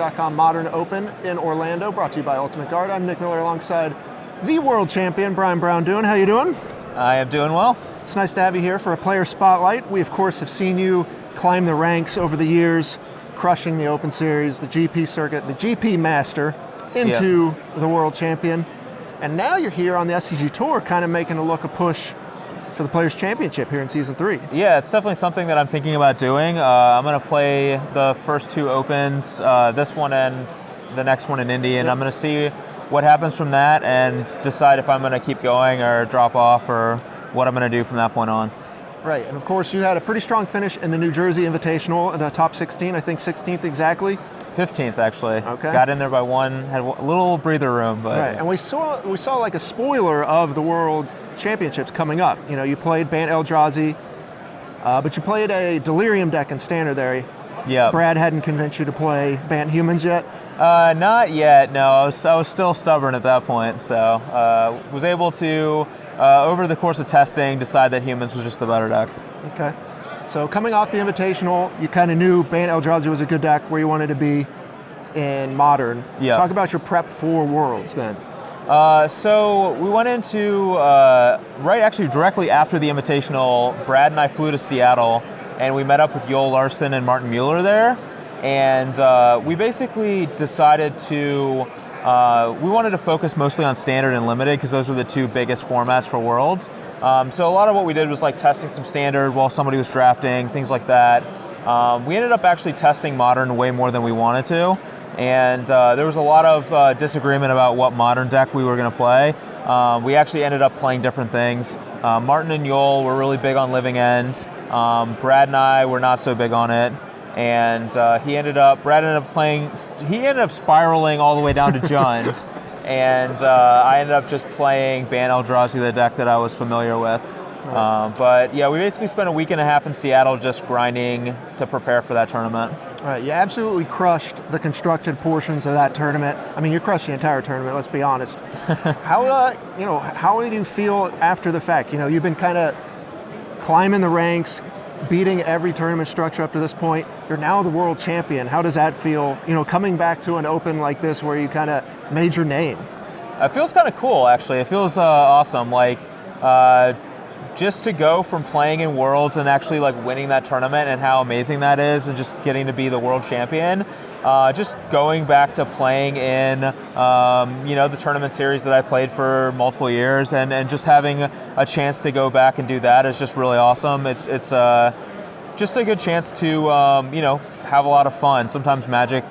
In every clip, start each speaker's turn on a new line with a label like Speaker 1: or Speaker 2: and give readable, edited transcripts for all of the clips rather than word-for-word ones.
Speaker 1: SCGORL.com Modern Open in Orlando, brought to you by Ultimate Guard. I'm Nick Miller alongside the world champion, Braun-Duin. How you doing?
Speaker 2: I am doing well.
Speaker 1: It's nice to have you here for a player spotlight. We, of course, have seen you climb the ranks over the years, crushing the Open Series, the GP circuit, the GP Master, into the world champion. And now you're here on the SCG Tour, kind of making a push for the Players' Championship here in Season 3.
Speaker 2: Yeah, it's definitely something that I'm thinking about doing. I'm going to play the first two Opens, this one and the next one in Indy, and I'm going to see what happens from that and decide if I'm going to keep going or drop off or what I'm going to do from that point on.
Speaker 1: Right, and of course you had a pretty strong finish in the New Jersey Invitational in the top 16, I think 16th exactly.
Speaker 2: 15th actually.
Speaker 1: Okay.
Speaker 2: Got in there by one, had a little breather room, but
Speaker 1: right. And we saw like a spoiler of the World Championships coming up. You know, you played Bant Eldrazi, but you played a Delirium deck in Standard there.
Speaker 2: Yeah.
Speaker 1: Brad hadn't convinced you to play Bant Humans yet?
Speaker 2: Not yet. No, I was still stubborn at that point. So was able to over the course of testing decide that Humans was just the better deck.
Speaker 1: Okay. So coming off the Invitational, you kind of knew Bant Eldrazi was a good deck where you wanted to be in Modern.
Speaker 2: Yeah.
Speaker 1: Talk about your prep for Worlds then.
Speaker 2: So we went into, actually directly after the Invitational, Brad and I flew to Seattle and we met up with Joel Larson and Martin Mueller there. And we basically decided to, we wanted to focus mostly on Standard and Limited because those were the two biggest formats for Worlds. So a lot of what we did was like testing some Standard while somebody was drafting, things like that. We ended up actually testing Modern way more than we wanted to. And there was a lot of disagreement about what Modern deck we were going to play. We actually ended up playing different things. Martin and Joel were really big on Living End. Brad and I were not so big on it. And Brad ended up spiraling all the way down to Jund. And I ended up just playing Bant Eldrazi, the deck that I was familiar with. But yeah, we basically spent a week and a half in Seattle just grinding to prepare for that tournament.
Speaker 1: Right, you absolutely crushed the constructed portions of that tournament. I mean, you crushed the entire tournament, let's be honest. How do you feel after the fact? You know, you've been kind of climbing the ranks, beating every tournament structure up to this point. You're now the world champion. How does that feel, you know, coming back to an Open like this where you kind of made your name?
Speaker 2: It feels kind of cool, actually. It feels awesome. Like, just to go from playing in Worlds and actually like winning that tournament and how amazing that is and just getting to be the world champion, just going back to playing in the tournament series that I played for multiple years and just having a chance to go back and do that is just really awesome. It's just a good chance to have a lot of fun. Sometimes Magic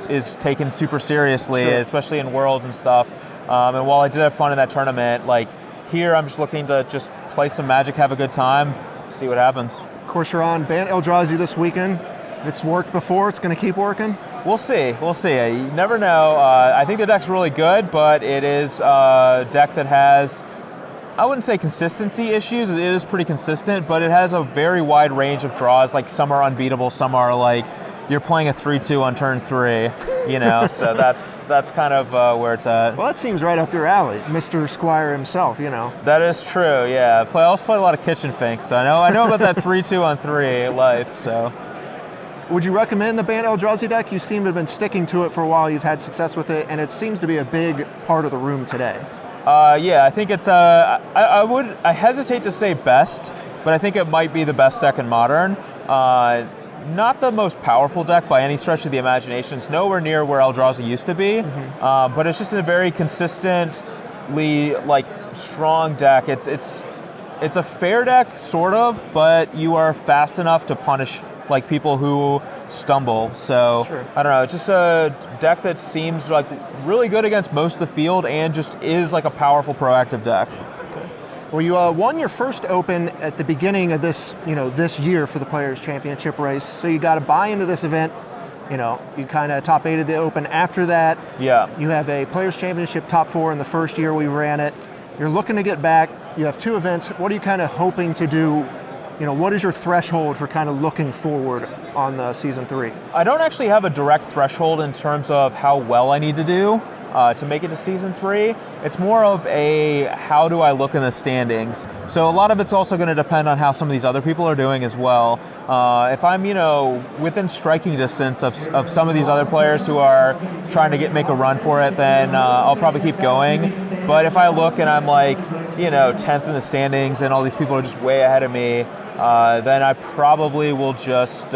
Speaker 2: is taken super seriously, especially in Worlds and stuff. And while I did have fun in that tournament, like here I'm just looking to just play some Magic, have a good time, see what happens.
Speaker 1: Of course, you're on Bant Eldrazi this weekend. It's worked before, it's going to keep working?
Speaker 2: We'll see. You never know. I think the deck's really good, but it is a deck that has, I wouldn't say consistency issues. It is pretty consistent, but it has a very wide range of draws. Like some are unbeatable, some are like you're playing a 3-2 on turn 3, so that's kind of where it's at.
Speaker 1: Well, that seems right up your alley, Mr. Squire himself,
Speaker 2: That is true, yeah. I also play a lot of Kitchen Finks, so I know about that 3-2 on 3 life, so.
Speaker 1: Would you recommend the Bant Eldrazi deck? You seem to have been sticking to it for a while, you've had success with it, and it seems to be a big part of the room today.
Speaker 2: Yeah, I think it's, I hesitate to say best, but I think it might be the best deck in Modern. Not the most powerful deck by any stretch of the imagination. It's nowhere near where Eldrazi used to be, but it's just a very consistently strong deck. It's a fair deck, sort of, but you are fast enough to punish like people who stumble. So I don't know. It's just a deck that seems like really good against most of the field and just is like a powerful, proactive deck.
Speaker 1: Well, you won your first Open at the beginning of this, this year for the Players' Championship race. So you got to buy into this event. You kind of top 8'd the Open. After that, you have a Players' Championship top 4 in the first year we ran it. You're looking to get back. You have 2 events. What are you kind of hoping to do? What is your threshold for kind of looking forward on the Season 3?
Speaker 2: I don't actually have a direct threshold in terms of how well I need to do. to make it to season 3. It's more of a how do I look in the standings. So a lot of it's also going to depend on how some of these other people are doing as well. If I'm, within striking distance of some of these other players who are trying to make a run for it, then I'll probably keep going. But if I look and I'm like, 10th in the standings and all these people are just way ahead of me, then I probably will just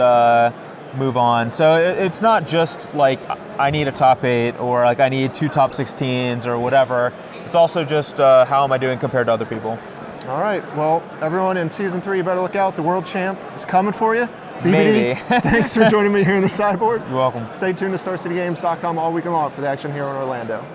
Speaker 2: move on. So it's not just like I need a top 8 or like I need 2 top 16s or whatever. It's also just how am I doing compared to other people.
Speaker 1: All right. Well, everyone in season 3, you better look out. The world champ is coming for you. BBD,
Speaker 2: Maybe.
Speaker 1: Thanks for joining me here in the sideboard.
Speaker 2: You're welcome.
Speaker 1: Stay tuned to StarCityGames.com all weekend long for the action here in Orlando.